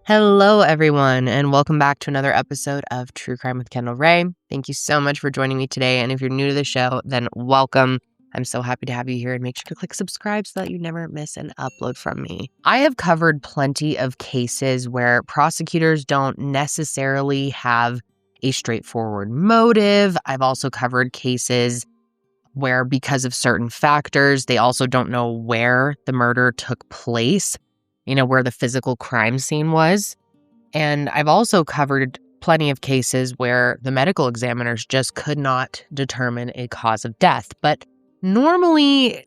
Hello, everyone, and welcome back to another episode of True Crime with Kendall Rae. Thank you so much for joining me today. And if you're new to the show, then welcome. I'm so happy to have you here, and make sure to click subscribe so that you never miss an upload from me. I have covered plenty of cases where prosecutors don't necessarily have a straightforward motive. I've also covered cases where, because of certain factors, they also don't know where the murder took place, where the physical crime scene was. And I've also covered plenty of cases where the medical examiners just could not determine a cause of death. But normally,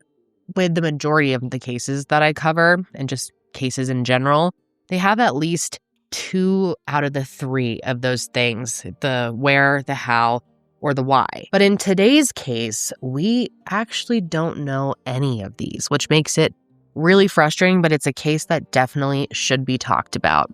with the majority of the cases that I cover, and just cases in general, they have at least 2 out of the 3 of those things: the where, the how, or the why. But in today's case, we actually don't know any of these, which makes it really frustrating, but it's a case that definitely should be talked about.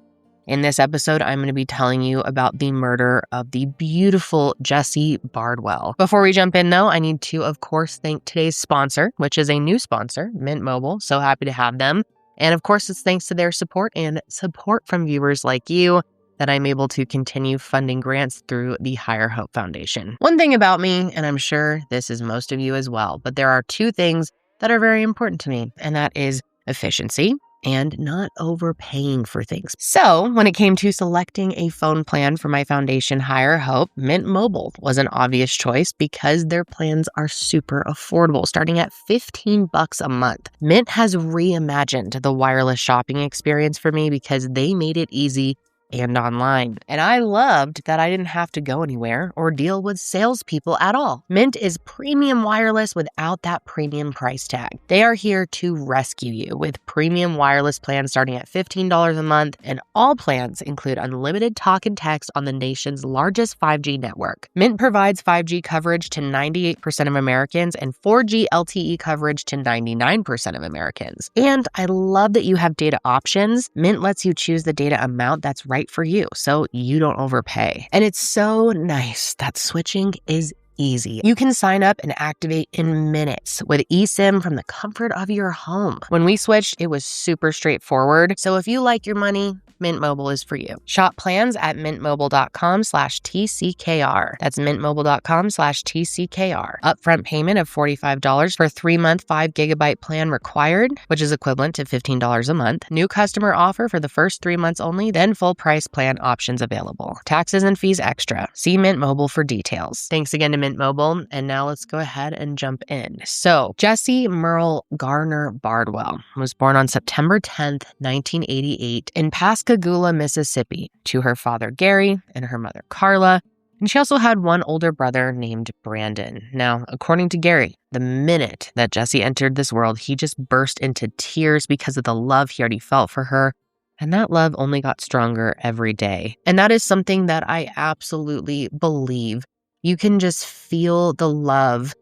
In this episode, I'm going to be telling you about the murder of the beautiful Jessie Bardwell. Before we jump in, though, I need to, of course, thank today's sponsor, which is a new sponsor, Mint Mobile. So happy to have them. And of course, it's thanks to their support and support from viewers like you that I'm able to continue funding grants through the Higher Hope Foundation. One thing about me, and I'm sure this is most of you as well, but there are 2 things that are very important to me, and that is efficiency and not overpaying for things. So when it came to selecting a phone plan for my foundation, Higher Hope, Mint Mobile was an obvious choice because their plans are super affordable, starting at $15 a month. Mint has reimagined the wireless shopping experience for me because they made it easy and online. And I loved that I didn't have to go anywhere or deal with salespeople at all. Mint is premium wireless without that premium price tag. They are here to rescue you with premium wireless plans starting at $15 a month, and all plans include unlimited talk and text on the nation's largest 5G network. Mint provides 5G coverage to 98% of Americans and 4G LTE coverage to 99% of Americans. And I love that you have data options. Mint lets you choose the data amount that's right for you, so you don't overpay. And it's so nice that switching is easy. You can sign up and activate in minutes with eSIM from the comfort of your home. When we switched, it was super straightforward. So if you like your money, Mint Mobile is for you. Shop plans at mintmobile.com/TCKR. That's mintmobile.com/TCKR. Upfront payment of $45 for 3-month 5GB plan required, which is equivalent to $15 a month. New customer offer for the first 3 months only, then full price plan options available. Taxes and fees extra. See Mint Mobile for details. Thanks again to Mint Mobile, and now let's go ahead and jump in. So, Jessie Merle Garner Bardwell was born on September 10th, 1988 in Pascagoula, Mississippi, to her father Gary and her mother Carla, and she also had one older brother named Brandon. Now, according to Gary, the minute that Jessie entered this world, he just burst into tears because of the love he already felt for her. And that love only got stronger every day. And that is something that I absolutely believe. You can just feel the love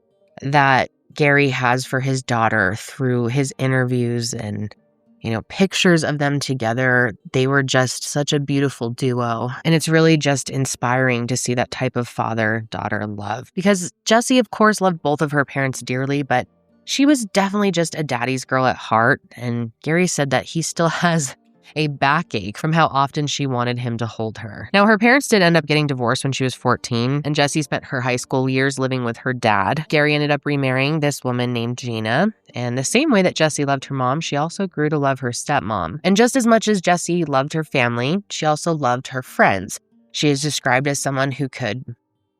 that Gary has for his daughter through his interviews and, pictures of them together. They were just such a beautiful duo. And it's really just inspiring to see that type of father-daughter love. Because Jessie, of course, loved both of her parents dearly, but she was definitely just a daddy's girl at heart. And Gary said that he still has a backache from how often she wanted him to hold her. Now, her parents did end up getting divorced when she was 14, and Jessie spent her high school years living with her dad. Gary ended up remarrying this woman named Gina, and the same way that Jessie loved her mom, she also grew to love her stepmom. And just as much as Jessie loved her family, she also loved her friends. She is described as someone who could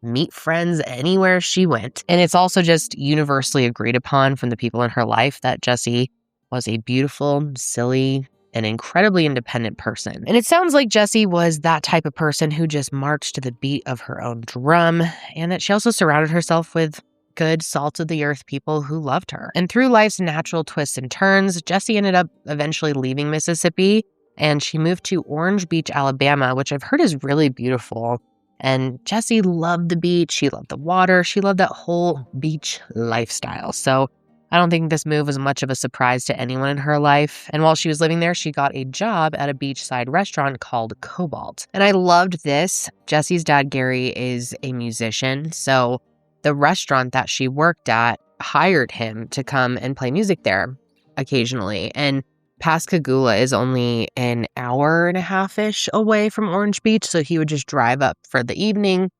meet friends anywhere she went. And it's also just universally agreed upon from the people in her life that Jessie was a beautiful, silly, an incredibly independent person. And it sounds like Jessie was that type of person who just marched to the beat of her own drum, and that she also surrounded herself with good, salt-of-the-earth people who loved her. And through life's natural twists and turns, Jessie ended up eventually leaving Mississippi, and she moved to Orange Beach, Alabama, which I've heard is really beautiful. And Jessie loved the beach, she loved the water, she loved that whole beach lifestyle. So I don't think this move was much of a surprise to anyone in her life. And while she was living there, she got a job at a beachside restaurant called Cobalt. And I loved this. Jessie's dad, Gary, is a musician. So the restaurant that she worked at hired him to come and play music there occasionally. And Pascagoula is only an hour and a half-ish away from Orange Beach, so he would just drive up for the evening,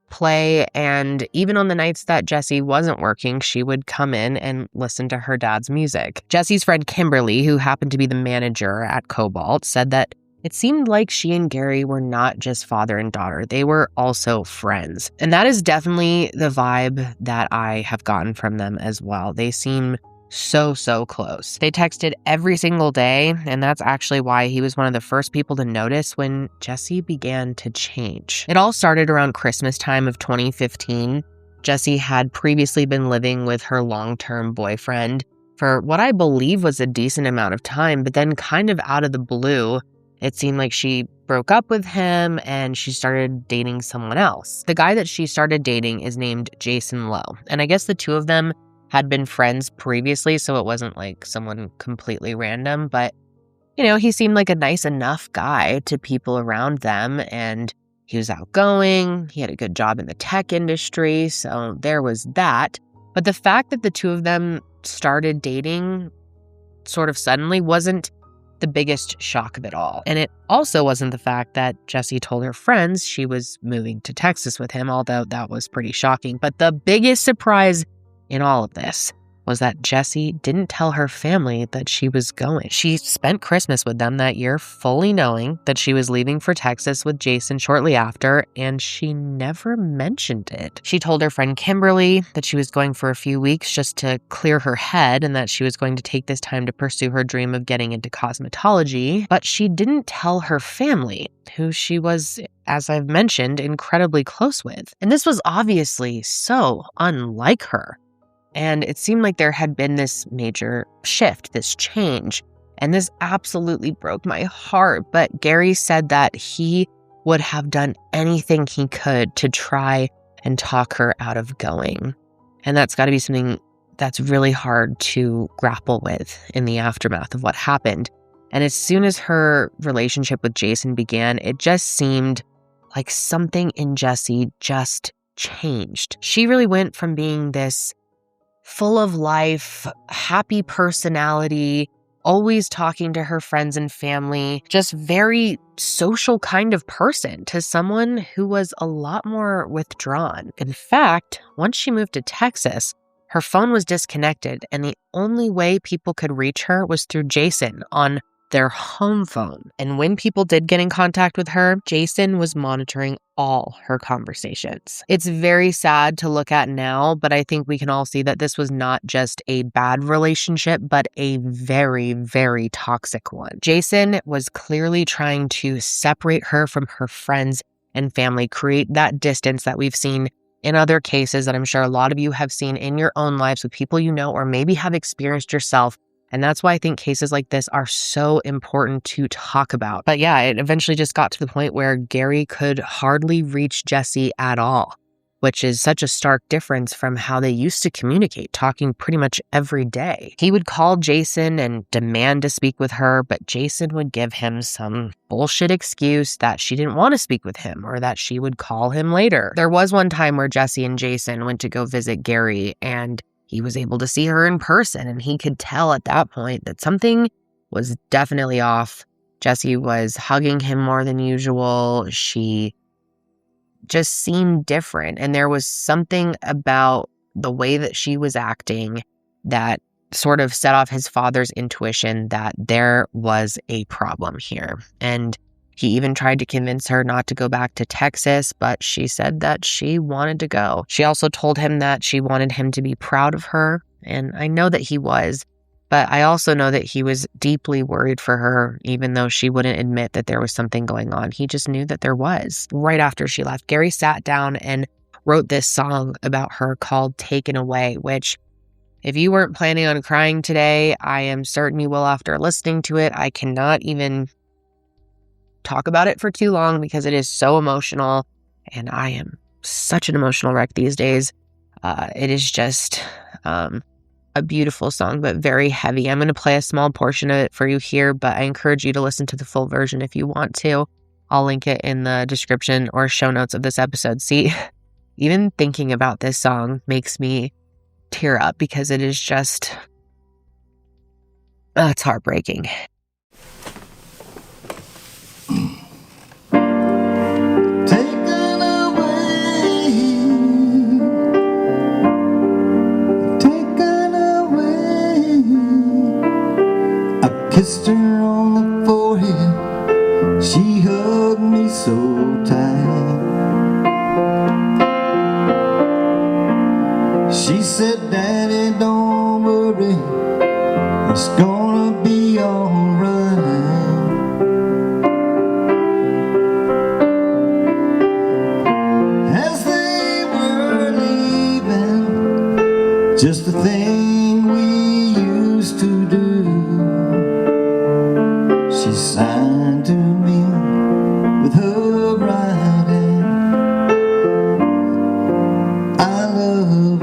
play, and even on the nights that Jessie wasn't working, she would come in and listen to her dad's music. Jessie's friend Kimberly, who happened to be the manager at Cobalt, said that it seemed like she and Gary were not just father and daughter, they were also friends. And that is definitely the vibe that I have gotten from them as well. They seem so close. They texted every single day, and that's actually why he was one of the first people to notice when Jessie began to change. It all started around Christmas time of 2015. Jessie had previously been living with her long-term boyfriend for what I believe was a decent amount of time, but then kind of out of the blue, it seemed like she broke up with him and she started dating someone else. The guy that she started dating is named Jason Lowe, and I guess the two of them had been friends previously, so it wasn't like someone completely random, but, he seemed like a nice enough guy to people around them, and he was outgoing, he had a good job in the tech industry, so there was that. But the fact that the two of them started dating sort of suddenly wasn't the biggest shock of it all. And it also wasn't the fact that Jessie told her friends she was moving to Texas with him, although that was pretty shocking. But the biggest surprise in all of this was that Jessie didn't tell her family that she was going. She spent Christmas with them that year fully knowing that she was leaving for Texas with Jason shortly after, and she never mentioned it. She told her friend Kimberly that she was going for a few weeks just to clear her head and that she was going to take this time to pursue her dream of getting into cosmetology, but she didn't tell her family, who she was, as I've mentioned, incredibly close with. And this was obviously so unlike her. And it seemed like there had been this major shift, this change, and this absolutely broke my heart. But Gary said that he would have done anything he could to try and talk her out of going. And that's got to be something that's really hard to grapple with in the aftermath of what happened. And as soon as her relationship with Jason began, it just seemed like something in Jessie just changed. She really went from being this full of life, happy personality, always talking to her friends and family, just very social kind of person, to someone who was a lot more withdrawn. In fact, once she moved to Texas, her phone was disconnected, and the only way people could reach her was through Jason on their home phone. And when people did get in contact with her, Jason was monitoring all her conversations. It's very sad to look at now, but I think we can all see that this was not just a bad relationship, but a very toxic one. Jason was clearly trying to separate her from her friends and family, create that distance that we've seen in other cases that I'm sure a lot of you have seen in your own lives with people you know or maybe have experienced yourself. And that's why I think cases like this are so important to talk about. But yeah, it eventually just got to the point where Gary could hardly reach Jessie at all, which is such a stark difference from how they used to communicate, talking pretty much every day. He would call Jason and demand to speak with her, but Jason would give him some bullshit excuse that she didn't want to speak with him or that she would call him later. There was one time where Jessie and Jason went to go visit Gary, and he was able to see her in person, and he could tell at that point that something was definitely off. Jessie was hugging him more than usual. She just seemed different, and there was something about the way that she was acting that sort of set off his father's intuition that there was a problem here. And he even tried to convince her not to go back to Texas, but she said that she wanted to go. She also told him that she wanted him to be proud of her, and I know that he was, but I also know that he was deeply worried for her, even though she wouldn't admit that there was something going on. He just knew that there was. Right after she left, Gary sat down and wrote this song about her called Taken Away, which, if you weren't planning on crying today, I am certain you will after listening to it. I cannot even talk about it for too long because it is so emotional, and I am such an emotional wreck these days. It is just a beautiful song, but very heavy. I'm going to play a small portion of it for you here, but I encourage you to listen to the full version if you want to. I'll link it in the description or show notes of this episode. See, even thinking about this song makes me tear up because it is just, it's heartbreaking. kissed her on the forehead. She hugged me so tight. She said, Daddy, don't worry, it's gonna be alright. As they were leaving, just the thing we used to do, she signed to me with her right hand, I love you.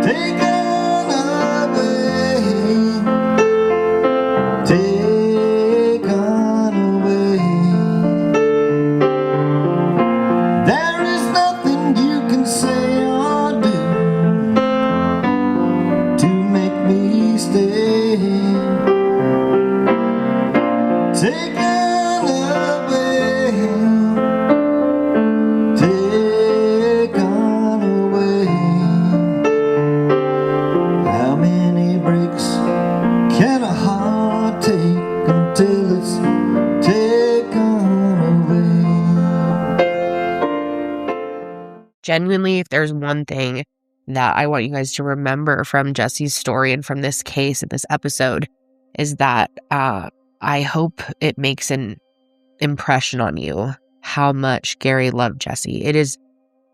Taken away, taken away. There is nothing you can say or do to make me stay. Taken away, taken away. How many breaks can a heart take until it's taken away? Genuinely, if there's one thing that I want you guys to remember from Jessie's story and from this case and this episode, is that I hope it makes an impression on you how much Gary loved Jessie. It is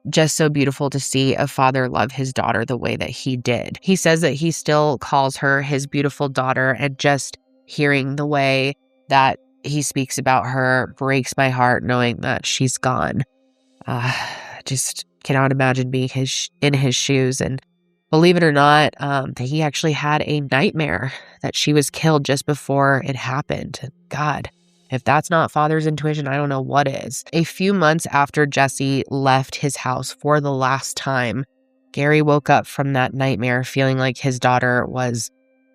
just so beautiful to see a father love his daughter the way that he did. He says that he still calls her his beautiful daughter, and just hearing the way that he speaks about her breaks my heart, knowing that she's gone. Just cannot imagine being in his shoes. And believe it or not, he actually had a nightmare that she was killed just before it happened. God, if that's not father's intuition, I don't know what is. A few months after Jessie left his house for the last time, Gary woke up from that nightmare feeling like his daughter was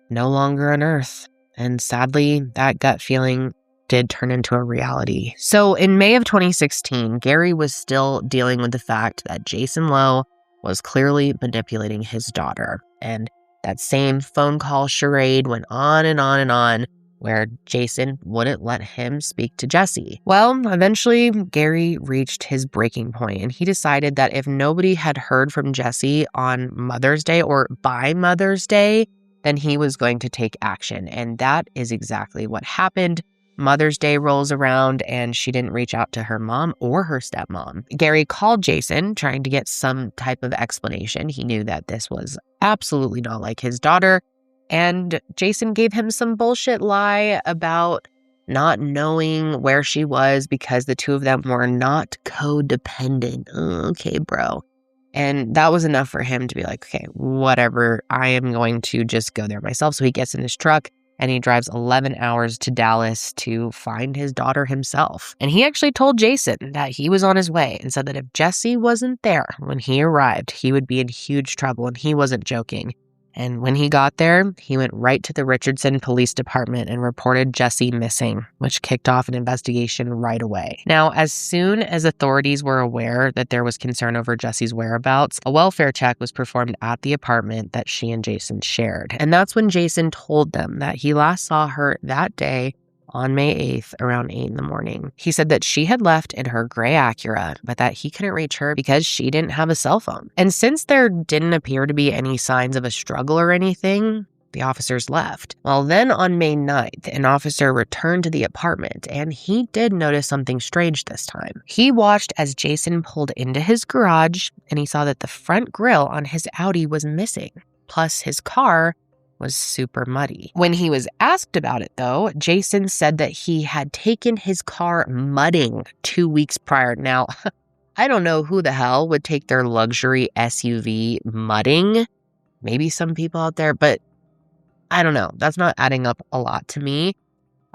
no longer on Earth. And sadly, that gut feeling did turn into a reality. So in May of 2016, Gary was still dealing with the fact that Jason Lowe was clearly manipulating his daughter. And that same phone call charade went on and on and on, where Jason wouldn't let him speak to Jessie. Well, eventually, Gary reached his breaking point, and he decided that if nobody had heard from Jessie on Mother's Day or by Mother's Day, then he was going to take action. And that is exactly what happened. Mother's Day rolls around and she didn't reach out to her mom or her stepmom. Gary called Jason trying to get some type of explanation. He knew that this was absolutely not like his daughter. And Jason gave him some bullshit lie about not knowing where she was because the two of them were not codependent. Okay, bro. And that was enough for him to be like, okay, whatever, I am going to just go there myself. So he gets in his truck and he drives 11 hours to Dallas to find his daughter himself. And he actually told Jason that he was on his way and said that if Jessie wasn't there when he arrived, he would be in huge trouble, and he wasn't joking. And when he got there, he went right to the Richardson Police Department and reported Jessie missing, which kicked off an investigation right away. Now, as soon as authorities were aware that there was concern over Jessie's whereabouts, a welfare check was performed at the apartment that she and Jason shared. And that's when Jason told them that he last saw her that day on May 8th around 8 in the morning. He said that she had left in her gray Acura, but that he couldn't reach her because she didn't have a cell phone. And since there didn't appear to be any signs of a struggle or anything, the officers left. Well, then on May 9th, an officer returned to the apartment, and he did notice something strange this time. He watched as Jason pulled into his garage, and he saw that the front grille on his Audi was missing. Plus, his car was super muddy. When he was asked about it, though, Jason said that he had taken his car mudding 2 weeks prior. Now, I don't know who the hell would take their luxury SUV mudding. Maybe some people out there, but I don't know. That's not adding up a lot to me.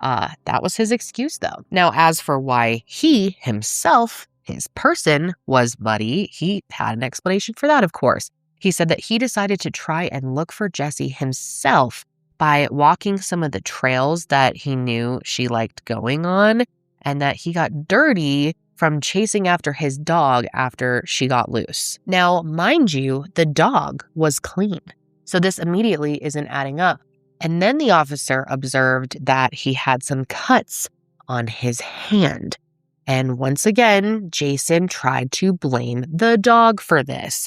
That was his excuse, though. Now, as for why he himself, his person, was muddy, he had an explanation for that, of course. He said that he decided to try and look for Jessie himself by walking some of the trails that he knew she liked going on, and that he got dirty from chasing after his dog after she got loose. Now, mind you, the dog was clean. So this immediately isn't adding up. And then the officer observed that he had some cuts on his hand. And once again, Jason tried to blame the dog for this.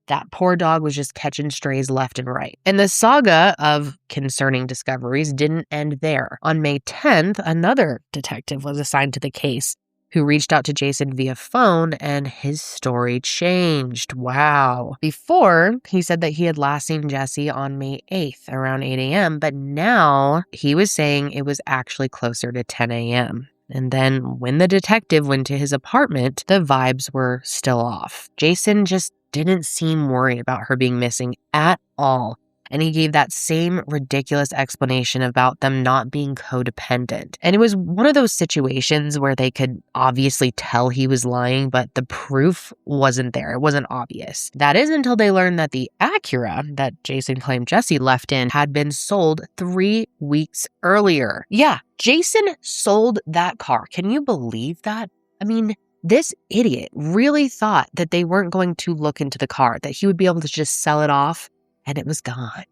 That poor dog was just catching strays left and right. And the saga of concerning discoveries didn't end there. On May 10th, another detective was assigned to the case who reached out to Jason via phone, and his story changed. Wow. Before, he said that he had last seen Jessie on May 8th around 8 a.m., but now he was saying it was actually closer to 10 a.m. And then when the detective went to his apartment, the vibes were still off. Jason just didn't seem worried about her being missing at all. And he gave that same ridiculous explanation about them not being codependent. And it was one of those situations where they could obviously tell he was lying, but the proof wasn't there. It wasn't obvious. That is until they learned that the Acura that Jason claimed Jessie left in had been sold 3 weeks earlier. Yeah, Jason sold that car. Can you believe that? I mean, this idiot really thought that they weren't going to look into the car, that he would be able to just sell it off. And it was gone.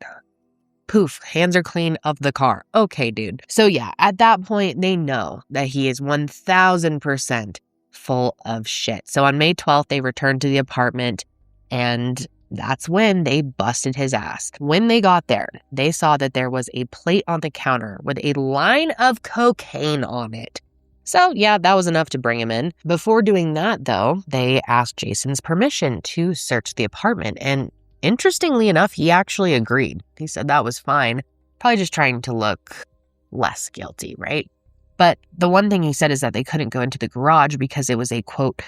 Poof, hands are clean of the car. Okay, dude. So yeah, at that point, they know that he is 1000% full of shit. So on May 12th, they returned to the apartment, and that's when they busted his ass. When they got there, they saw that there was a plate on the counter with a line of cocaine on it. So yeah, that was enough to bring him in. Before doing that, though, they asked Jason's permission to search the apartment, and interestingly enough, he actually agreed. He said that was fine, probably just trying to look less guilty, right? But the one thing he said is that they couldn't go into the garage because it was a, quote,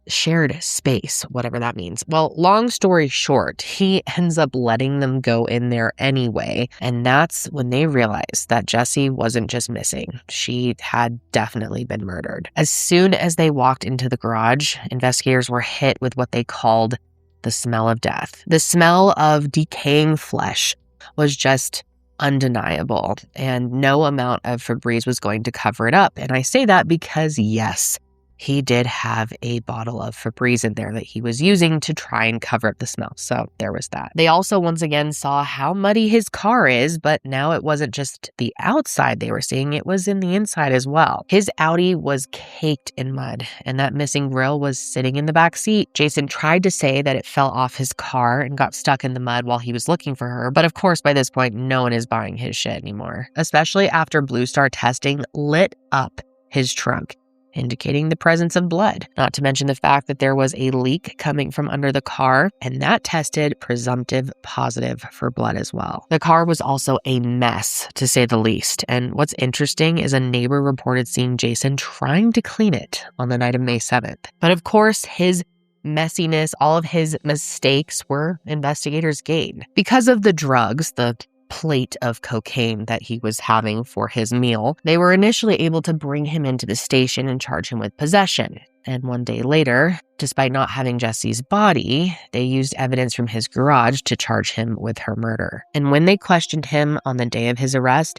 shared space, whatever that means. Well, long story short, he ends up letting them go in there anyway. And that's when they realized that Jessie wasn't just missing. She had definitely been murdered. As soon as they walked into the garage, investigators were hit with what they called the smell of death. The smell of decaying flesh was just undeniable, and no amount of Febreze was going to cover it up. And I say that because, yes, he did have a bottle of Febreze in there that he was using to try and cover up the smell. So there was that. They also once again saw how muddy his car is, but now it wasn't just the outside they were seeing, it was in the inside as well. His Audi was caked in mud, and that missing grill was sitting in the back seat. Jason tried to say that it fell off his car and got stuck in the mud while he was looking for her, but of course by this point no one is buying his shit anymore, especially after Blue Star testing lit up his trunk, indicating the presence of blood. Not to mention the fact that there was a leak coming from under the car, and that tested presumptive positive for blood as well. The car was also a mess, to say the least, and what's interesting is a neighbor reported seeing Jason trying to clean it on the night of May 7th. But of course, his messiness, all of his mistakes were investigators' gain. Because of the drugs, the plate of cocaine that he was having for his meal, they were initially able to bring him into the station and charge him with possession. And one day later, despite not having Jessie's body, they used evidence from his garage to charge him with her murder. And when they questioned him on the day of his arrest,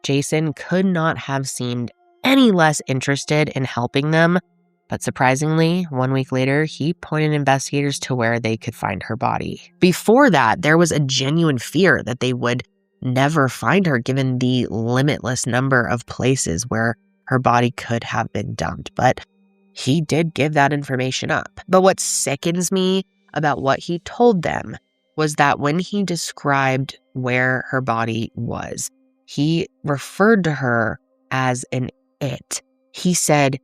Jason could not have seemed any less interested in helping them. But surprisingly, 1 week later, he pointed investigators to where they could find her body. Before that, there was a genuine fear that they would never find her given the limitless number of places where her body could have been dumped. But he did give that information up. But what sickens me about what he told them was that when he described where her body was, he referred to her as an it. He said,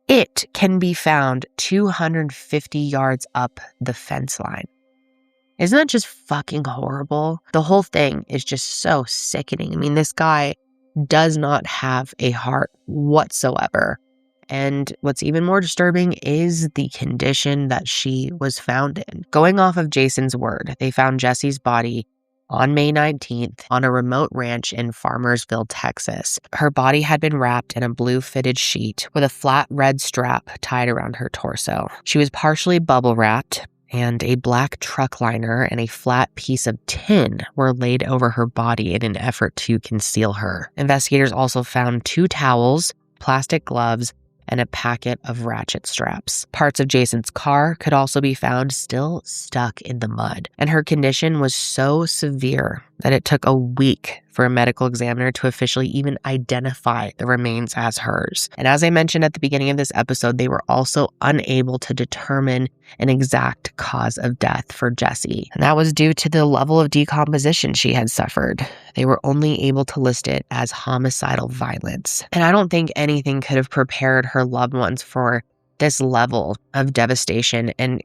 "It can be found 250 yards up the fence line." Isn't that just fucking horrible? The whole thing is just so sickening. I mean, this guy does not have a heart whatsoever. And what's even more disturbing is the condition that she was found in. Going off of Jason's word, they found Jessie's body on May 19th on a remote ranch in Farmersville, Texas. Her body had been wrapped in a blue fitted sheet with a flat red strap tied around her torso. She was partially bubble wrapped, and a black truck liner and a flat piece of tin were laid over her body in an effort to conceal her. Investigators also found 2 towels, plastic gloves, and a packet of ratchet straps. Parts of Jason's car could also be found still stuck in the mud. And her condition was so severe that it took a week for a medical examiner to officially even identify the remains as hers. And as I mentioned at the beginning of this episode, they were also unable to determine an exact cause of death for Jessie. And that was due to the level of decomposition she had suffered. They were only able to list it as homicidal violence. And I don't think anything could have prepared her loved ones for this level of devastation. And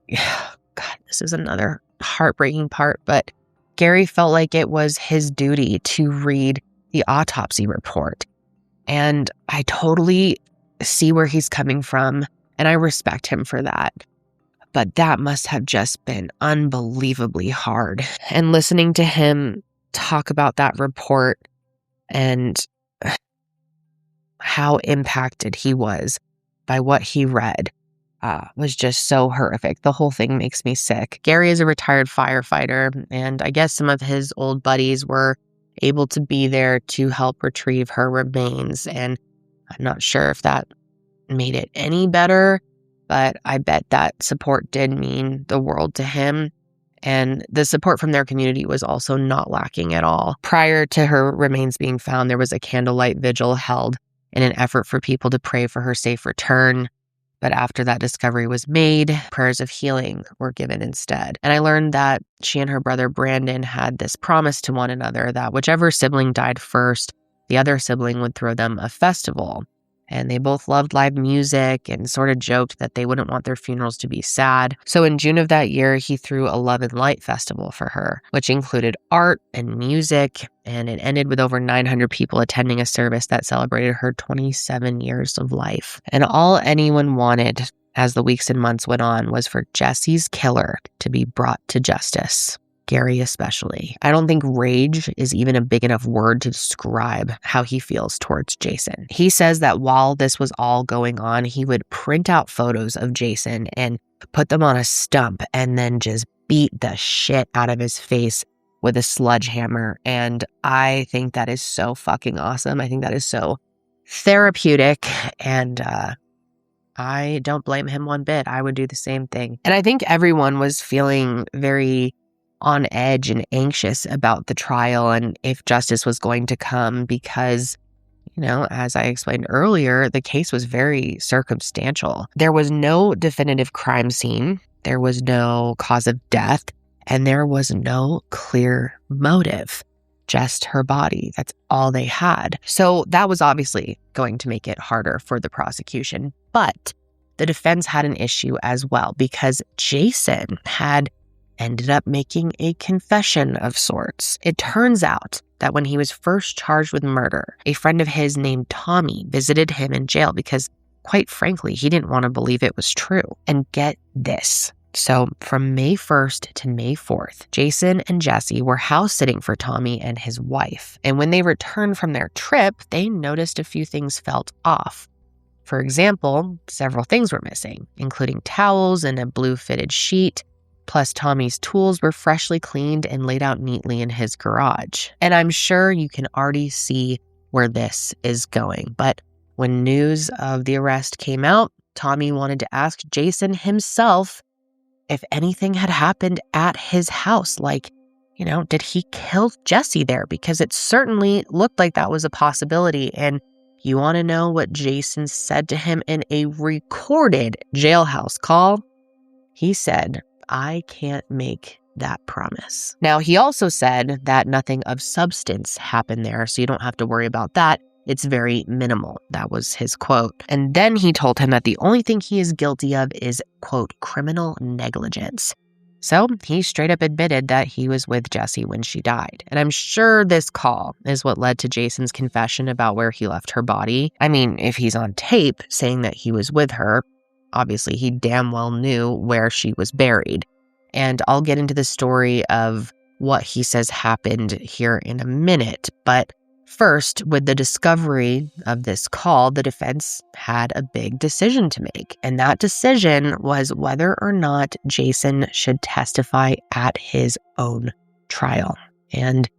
God, this is another heartbreaking part, but Gary felt like it was his duty to read the autopsy report. And I totally see where he's coming from, and I respect him for that. But that must have just been unbelievably hard. And listening to him talk about that report and how impacted he was by what he read was just so horrific. The whole thing makes me sick. Gary is a retired firefighter, and I guess some of his old buddies were able to be there to help retrieve her remains. And I'm not sure if that made it any better, but I bet that support did mean the world to him. And the support from their community was also not lacking at all. Prior to her remains being found, there was a candlelight vigil held in an effort for people to pray for her safe return. But after that discovery was made, prayers of healing were given instead. And I learned that she and her brother Brandon had this promise to one another that whichever sibling died first, the other sibling would throw them a festival. And they both loved live music and sort of joked that they wouldn't want their funerals to be sad. So in June of that year, he threw a Love and Light festival for her, which included art and music. And it ended with over 900 people attending a service that celebrated her 27 years of life. And all anyone wanted as the weeks and months went on was for Jessie's killer to be brought to justice. Gary especially. I don't think rage is even a big enough word to describe how he feels towards Jason. He says that while this was all going on, he would print out photos of Jason and put them on a stump and then just beat the shit out of his face with a sledgehammer. And I think that is so fucking awesome. I think that is so therapeutic, and I don't blame him one bit. I would do the same thing. And I think everyone was feeling very on edge and anxious about the trial and if justice was going to come because, you know, as I explained earlier, the case was very circumstantial. There was no definitive crime scene, there was no cause of death, and there was no clear motive. Just her body. That's all they had. So that was obviously going to make it harder for the prosecution. But the defense had an issue as well because Jason had ended up making a confession of sorts. It turns out that when he was first charged with murder, a friend of his named Tommy visited him in jail because, quite frankly, he didn't want to believe it was true. And get this. So from May 1st to May 4th, Jason and Jessie were house sitting for Tommy and his wife. And when they returned from their trip, they noticed a few things felt off. For example, several things were missing, including towels and a blue fitted sheet. Plus, Tommy's tools were freshly cleaned and laid out neatly in his garage. And I'm sure you can already see where this is going. But when news of the arrest came out, Tommy wanted to ask Jason himself if anything had happened at his house. Like, you know, did he kill Jessie there? Because it certainly looked like that was a possibility. And you want to know what Jason said to him in a recorded jailhouse call? He said, "I can't make that promise." Now, he also said that nothing of substance happened there, so you don't have to worry about that. It's very minimal. That was his quote. And then he told him that the only thing he is guilty of is, quote, criminal negligence. So he straight up admitted that he was with Jessie when she died. And I'm sure this call is what led to Jason's confession about where he left her body. I mean, if he's on tape saying that he was with her, obviously he damn well knew where she was buried. And I'll get into the story of what he says happened here in a minute. But first, with the discovery of this call, the defense had a big decision to make. And that decision was whether or not Jason should testify at his own trial. And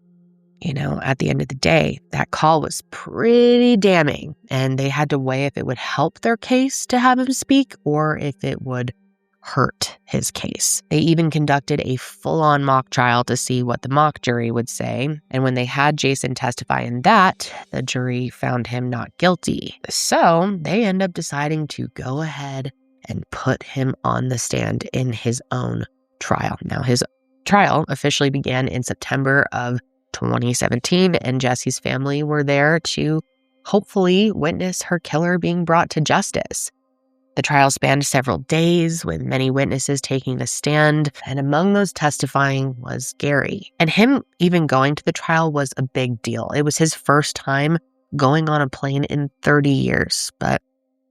at the end of the day, that call was pretty damning, and they had to weigh if it would help their case to have him speak or if it would hurt his case. They even conducted a full-on mock trial to see what the mock jury would say, and when they had Jason testify in that, the jury found him not guilty. So they end up deciding to go ahead and put him on the stand in his own trial. Now, his trial officially began in September of 2017, and Jessie's family were there to hopefully witness her killer being brought to justice. The trial spanned several days, with many witnesses taking the stand, and among those testifying was Gary. And him even going to the trial was a big deal. It was his first time going on a plane in 30 years, but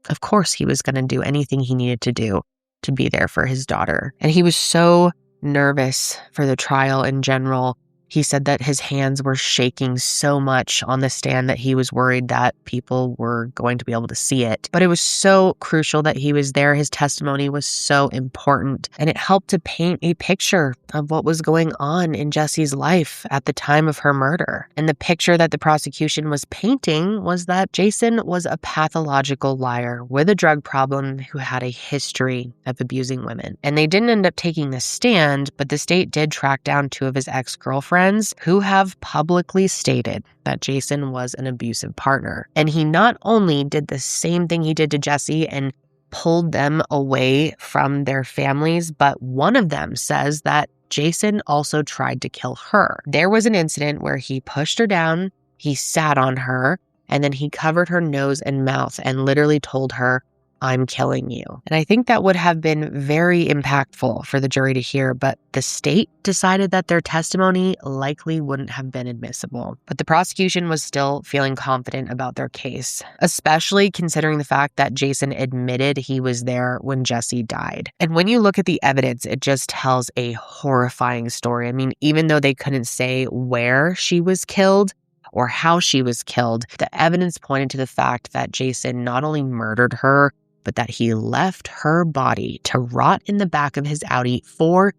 of course he was going to do anything he needed to do to be there for his daughter. And he was so nervous for the trial in general. He said that his hands were shaking so much on the stand that he was worried that people were going to be able to see it. But it was so crucial that he was there. His testimony was so important, and it helped to paint a picture of what was going on in Jessie's life at the time of her murder. And the picture that the prosecution was painting was that Jason was a pathological liar with a drug problem who had a history of abusing women. And they didn't end up taking the stand, but the state did track down 2 of his ex-girlfriends who have publicly stated that Jason was an abusive partner. And he not only did the same thing he did to Jessie and pulled them away from their families, but one of them says that Jason also tried to kill her. There was an incident where he pushed her down, he sat on her, and then he covered her nose and mouth and literally told her, "I'm killing you." And I think that would have been very impactful for the jury to hear, but the state decided that their testimony likely wouldn't have been admissible. But the prosecution was still feeling confident about their case, especially considering the fact that Jason admitted he was there when Jessie died. And when you look at the evidence, it just tells a horrifying story. I mean, even though they couldn't say where she was killed or how she was killed, the evidence pointed to the fact that Jason not only murdered her, but that he left her body to rot in the back of his Audi for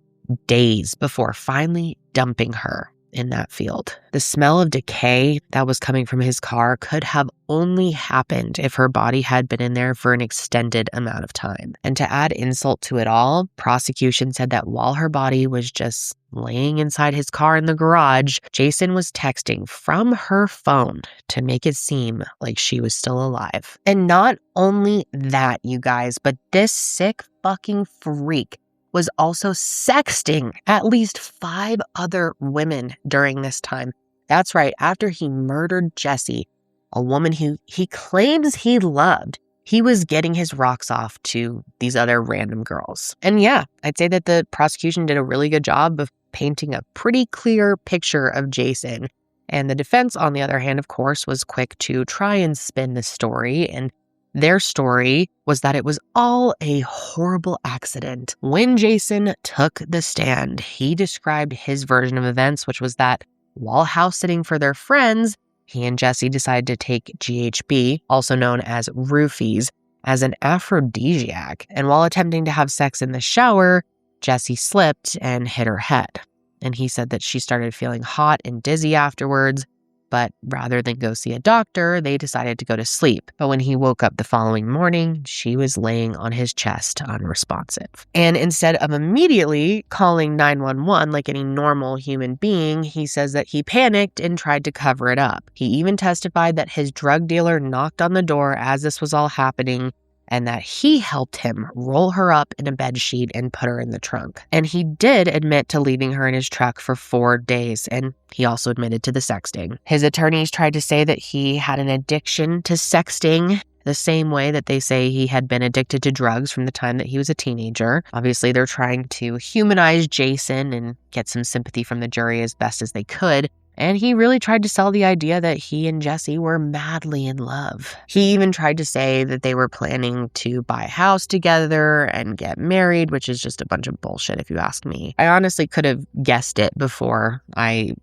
days before finally dumping her in that field. The smell of decay that was coming from his car could have only happened if her body had been in there for an extended amount of time. And to add insult to it all, prosecution said that while her body was just laying inside his car in the garage, Jason was texting from her phone to make it seem like she was still alive. And not only that, you guys, but this sick fucking freak was also sexting at least 5 other women during this time. That's right, after he murdered Jessie, a woman who he claims he loved, he was getting his rocks off to these other random girls. And yeah, I'd say that the prosecution did a really good job of painting a pretty clear picture of Jason. And the defense, on the other hand, of course, was quick to try and spin the story. And their story was that it was all a horrible accident. When Jason took the stand, he described his version of events, which was that while house sitting for their friends, he and Jessie decided to take GHB, also known as roofies, as an aphrodisiac. And while attempting to have sex in the shower, Jessie slipped and hit her head. And he said that she started feeling hot and dizzy afterwards, but rather than go see a doctor, they decided to go to sleep. But when he woke up the following morning, she was laying on his chest unresponsive. And instead of immediately calling 911 like any normal human being, he says that he panicked and tried to cover it up. He even testified that his drug dealer knocked on the door as this was all happening, and that he helped him roll her up in a bedsheet and put her in the trunk. And he did admit to leaving her in his truck for 4 days, and he also admitted to the sexting. His attorneys tried to say that he had an addiction to sexting, the same way that they say he had been addicted to drugs from the time that he was a teenager. Obviously, they're trying to humanize Jason and get some sympathy from the jury as best as they could. And he really tried to sell the idea that he and Jessie were madly in love. He even tried to say that they were planning to buy a house together and get married, which is just a bunch of bullshit if you ask me. I honestly could have guessed it before I,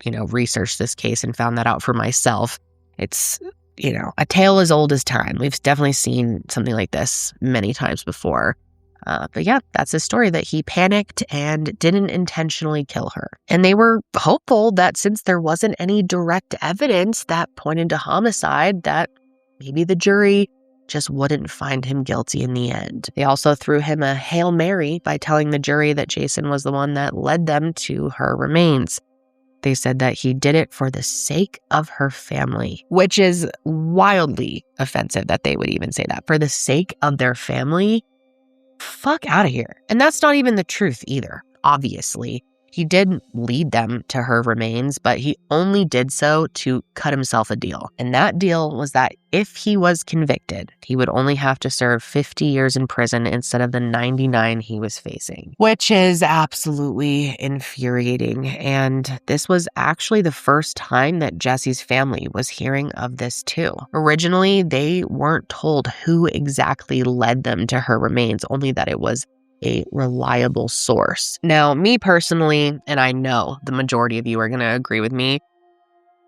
researched this case and found that out for myself. It's, a tale as old as time. We've definitely seen something like this many times before. But yeah, that's his story, that he panicked and didn't intentionally kill her. And they were hopeful that since there wasn't any direct evidence that pointed to homicide, that maybe the jury just wouldn't find him guilty in the end. They also threw him a Hail Mary by telling the jury that Jason was the one that led them to her remains. They said that he did it for the sake of her family, which is wildly offensive that they would even say that. For the sake of their family? Fuck out of here. And that's not even the truth either, obviously. He did lead them to her remains, but he only did so to cut himself a deal. And that deal was that if he was convicted, he would only have to serve 50 years in prison instead of the 99 he was facing, which is absolutely infuriating. And this was actually the first time that Jessie's family was hearing of this too. Originally, they weren't told who exactly led them to her remains, only that it was a reliable source. Now, me personally, and I know the majority of you are going to agree with me,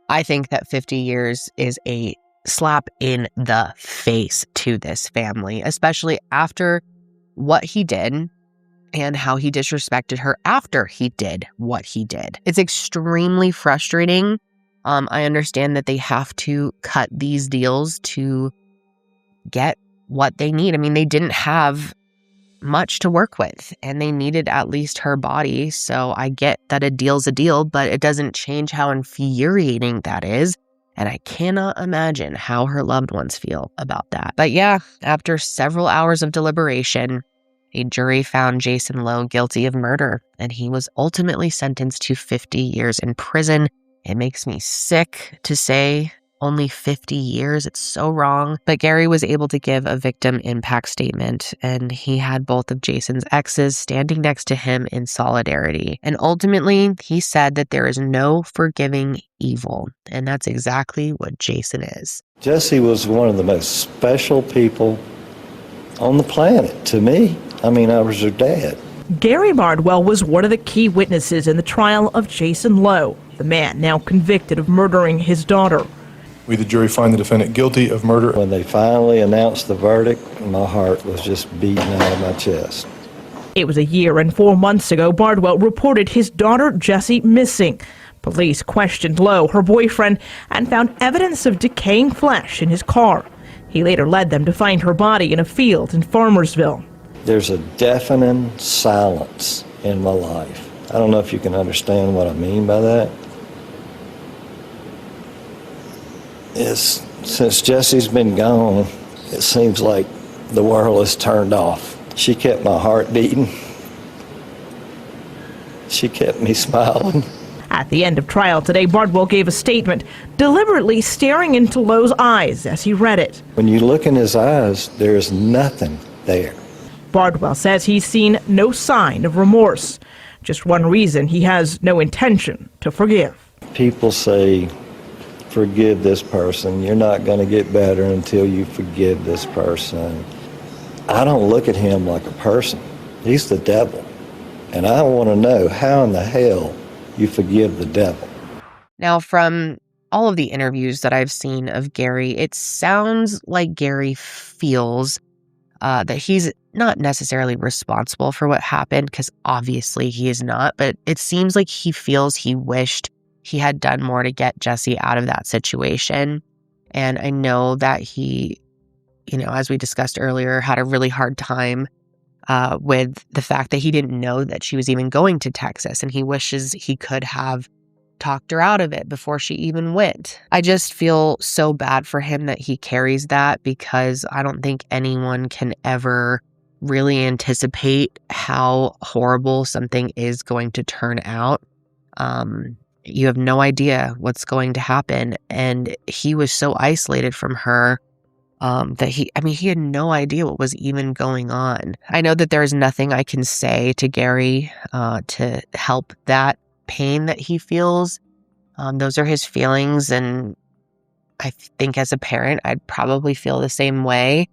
I think that 50 years is a slap in the face to this family, especially after what he did and how he disrespected her after he did what he did. It's extremely frustrating. I understand that they have to cut these deals to get what they need. I mean, they didn't have much to work with, and they needed at least her body. So I get that a deal's a deal, but it doesn't change how infuriating that is. And I cannot imagine how her loved ones feel about that. But yeah, after several hours of deliberation, a jury found Jason Lowe guilty of murder, and he was ultimately sentenced to 50 years in prison. It makes me sick to say only 50 years. It's so wrong. But Gary was able to give a victim impact statement, and he had both of Jason's exes standing next to him in solidarity. And ultimately, he said that there is no forgiving evil. And that's exactly what Jason is. Jessie was one of the most special people on the planet to me. I mean, I was her dad. Gary Bardwell was one of the key witnesses in the trial of Jason Lowe, the man now convicted of murdering his daughter. We, the jury, find the defendant guilty of murder. When they finally announced the verdict, my heart was just beating out of my chest. It was a year and 4 months ago Bardwell reported his daughter Jessie missing. Police questioned Lowe, her boyfriend, and found evidence of decaying flesh in his car. He later led them to find her body in a field in Farmersville. There's a deafening silence in my life. I don't know if you can understand what I mean by that. Since Jessie's been gone, it seems like the world has turned off. She kept my heart beating. She kept me smiling. At the end of trial today, Bardwell gave a statement, deliberately staring into Lowe's eyes as he read it. When you look in his eyes, there is nothing there. Bardwell says he's seen no sign of remorse. Just one reason: he has no intention to forgive. People say, forgive this person. You're not going to get better until you forgive this person. I don't look at him like a person. He's the devil. And I want to know how in the hell you forgive the devil. Now, from all of the interviews that I've seen of Gary, it sounds like Gary feels that he's not necessarily responsible for what happened, because obviously he is not, but it seems like he feels he wished he had done more to get Jessie out of that situation. And I know that he, as we discussed earlier, had a really hard time with the fact that he didn't know that she was even going to Texas, and he wishes he could have talked her out of it before she even went. I just feel so bad for him that he carries that, because I don't think anyone can ever really anticipate how horrible something is going to turn out. You have no idea what's going to happen. And he was so isolated from her that he had no idea what was even going on. I know that there's nothing I can say to Gary to help that pain that he feels. Those are his feelings, and I think as a parent, I'd probably feel the same way.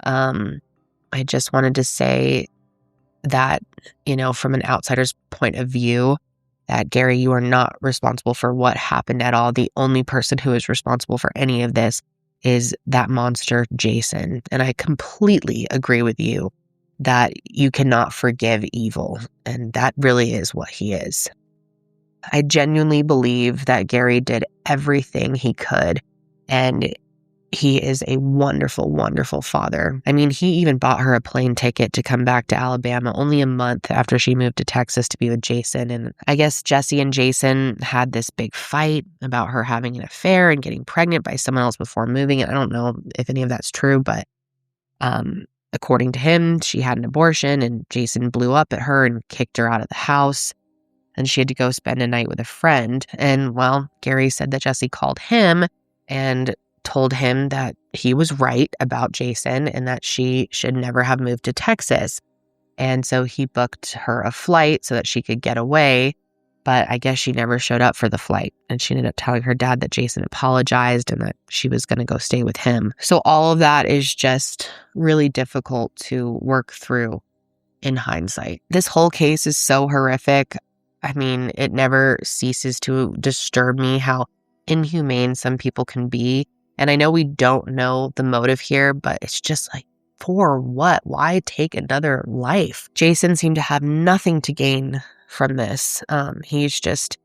I just wanted to say that, from an outsider's point of view, that Gary, you are not responsible for what happened at all. The only person who is responsible for any of this is that monster, Jason. And I completely agree with you that you cannot forgive evil. And that really is what he is. I genuinely believe that Gary did everything he could, and he is a wonderful, wonderful father. I mean, he even bought her a plane ticket to come back to Alabama only a month after she moved to Texas to be with Jason. And I guess Jessie and Jason had this big fight about her having an affair and getting pregnant by someone else before moving. And I don't know if any of that's true, but according to him, she had an abortion and Jason blew up at her and kicked her out of the house. And she had to go spend a night with a friend. And, well, Gary said that Jessie called him and told him that he was right about Jason and that she should never have moved to Texas. And so he booked her a flight so that she could get away. But I guess she never showed up for the flight. And she ended up telling her dad that Jason apologized and that she was going to go stay with him. So all of that is just really difficult to work through in hindsight. This whole case is so horrific. I mean, it never ceases to disturb me how inhumane some people can be. And I know we don't know the motive here, but it's just like, for what? Why take another life? Jason seemed to have nothing to gain from this. He's just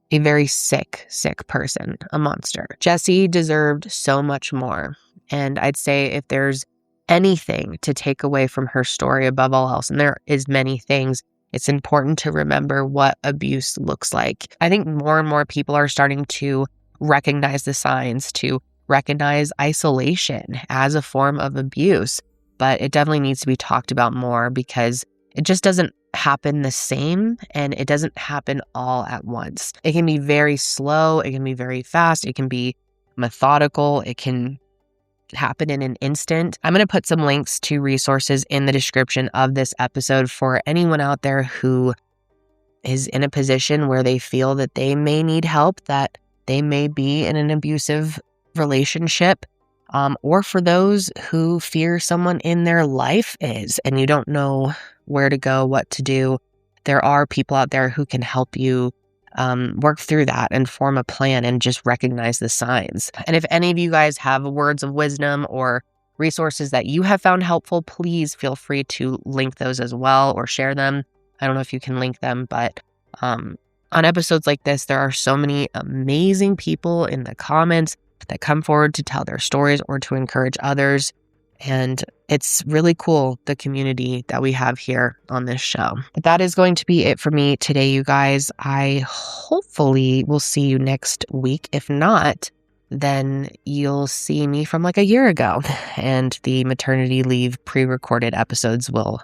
a very sick, sick person, a monster. Jessie deserved so much more. And I'd say if there's anything to take away from her story above all else, and there is many things, it's important to remember what abuse looks like. I think more and more people are starting to recognize the signs, to recognize isolation as a form of abuse. But it definitely needs to be talked about more because it just doesn't happen the same and it doesn't happen all at once. It can be very slow. It can be very fast. It can be methodical. It can happen in an instant. I'm going to put some links to resources in the description of this episode for anyone out there who is in a position where they feel that they may need help, that they may be in an abusive relationship, or for those who fear someone in their life is, and you don't know where to go, what to do. There are people out there who can help you work through that and form a plan and just recognize the signs. And if any of you guys have words of wisdom or resources that you have found helpful, please feel free to link those as well or share them. I don't know if you can link them, but on episodes like this, there are so many amazing people in the comments that come forward to tell their stories or to encourage others. And it's really cool, the community that we have here on this show. But that is going to be it for me today, you guys. I hopefully will see you next week. If not, then you'll see me from like a year ago. And the maternity leave pre-recorded episodes will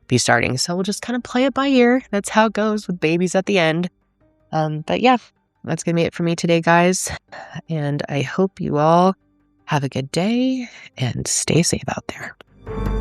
be starting. So we'll just kind of play it by ear. That's how it goes with babies at the end. But yeah, that's going to be it for me today, guys. And I hope you all have a good day and stay safe out there.